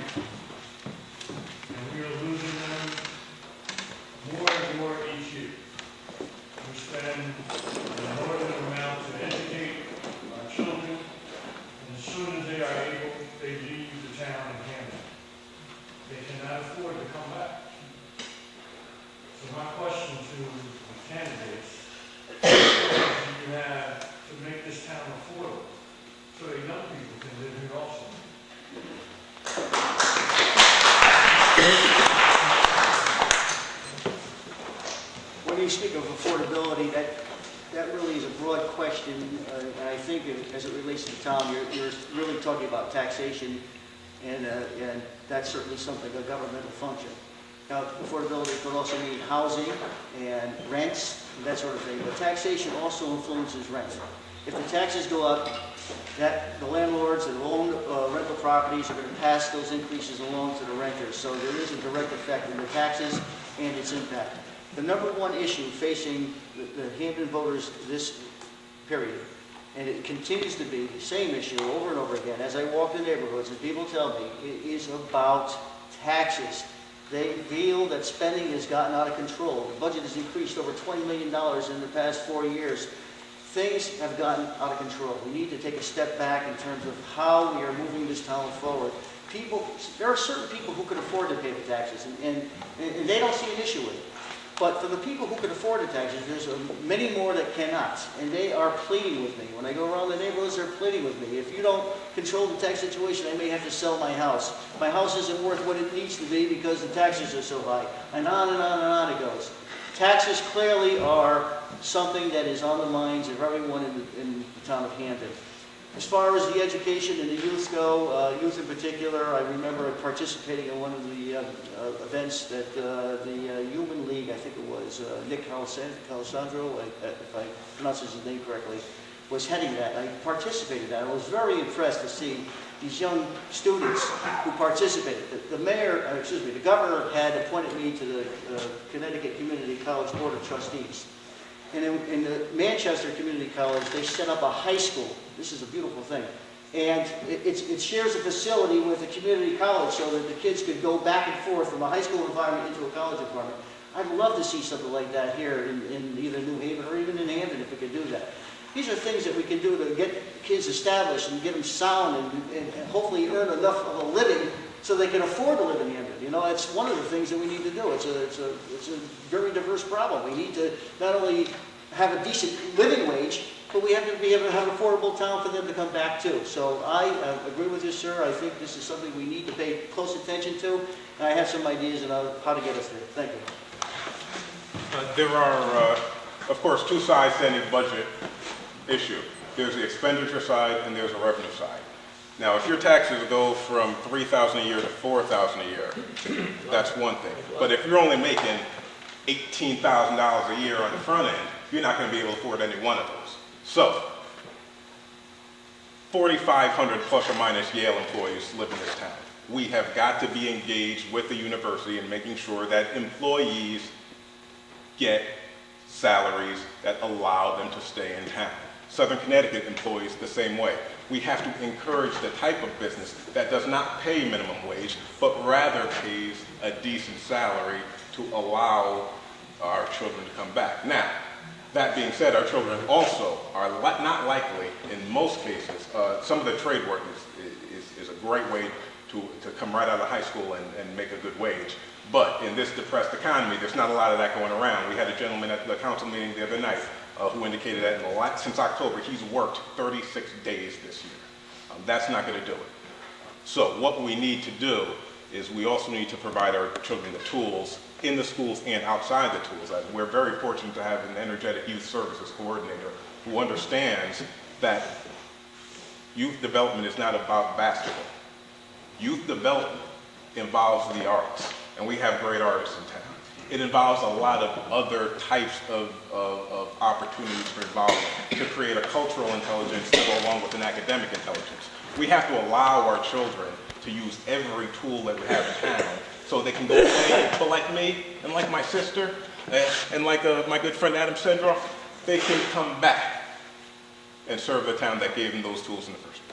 people. And we are losing them more and more each year. We spend an inordinate amount to educate our children, and as soon as they are able, they leave the town in Hamden. They cannot afford to come back. So my question to the candidates, what do you have to make this town affordable so that young people can live here also? When you speak of affordability, that really is a broad question, and I think as it relates to the town, you're really talking about taxation, and that's certainly something, a governmental function. Now, affordability could also mean housing and rents, and that sort of thing, but taxation also influences rent. If the taxes go up, the landlords that own rental properties are going to pass those increases along to the renters, so there is a direct effect in the taxes and its impact. The number one issue facing the Hamden voters this period, and it continues to be the same issue over and over again, as I walk the neighborhoods and people tell me, it is about taxes. They feel that spending has gotten out of control. The budget has increased over $20 million in the past 4 years. Things have gotten out of control. We need to take a step back in terms of how we are moving this town forward. There are certain people who can afford to pay the taxes, and they don't see an issue with it. But for the people who can afford the taxes, there's many more that cannot, and they are pleading with me. When I go around the neighborhoods, they're pleading with me. If you don't control the tax situation, I may have to sell my house. My house isn't worth what it needs to be because the taxes are so high. And on and on and on it goes. Taxes clearly are something that is on the minds of everyone in the town of Hamden. As far as the education and the youth go, youth in particular, I remember participating in one of the events that the Human League, I think it was, Nick Calasandro, if I pronounce his name correctly, was heading that. I participated in that. I was very impressed to see these young students who participated. The governor had appointed me to the Connecticut Community College Board of Trustees. And in the Manchester Community College, they set up a high school. This is a beautiful thing. And it shares a facility with a community college so that the kids could go back and forth from a high school environment into a college environment. I'd love to see something like that here in either New Haven or even in Hamden if we could do that. These are things that we can do to get kids established and get them sound and hopefully earn enough of a living so they can afford to live in Hamden. You know, it's one of the things that we need to do. It's a very diverse problem. We need to not only have a decent living wage, but we have to be able to have an affordable town for them to come back to. So I agree with you, sir. I think this is something we need to pay close attention to, and I have some ideas about how to get us there. Thank you. There are, of course, two sides to any budget issue. There's the expenditure side and there's a revenue side. Now, if your taxes go from $3,000 a year to $4,000 a year, that's one thing. But if you're only making $18,000 a year on the front end, you're not going to be able to afford any one of those. So, 4,500 plus or minus Yale employees live in this town. We have got to be engaged with the university in making sure that employees get salaries that allow them to stay in town. Southern Connecticut employees the same way. We have to encourage the type of business that does not pay minimum wage, but rather pays a decent salary to allow our children to come back. Now, that being said, our children also are not likely, in most cases, some of the trade work is a great way to come right out of high school and make a good wage. But in this depressed economy, there's not a lot of that going around. We had a gentleman at the council meeting the other night who indicated that since October, he's worked 36 days this year. That's not going to do it. So what we need to do is we also need to provide our children the tools in the schools and outside the tools. We're very fortunate to have an energetic youth services coordinator who understands that youth development is not about basketball. Youth development involves the arts, and we have great artists in town. It involves a lot of other types of opportunities for involvement to create a cultural intelligence to go along with an academic intelligence. We have to allow our children to use every tool that we have in town so they can go play, but like me and like my sister and like my good friend Adam Sendroff, they can come back and serve the town that gave them those tools in the first place.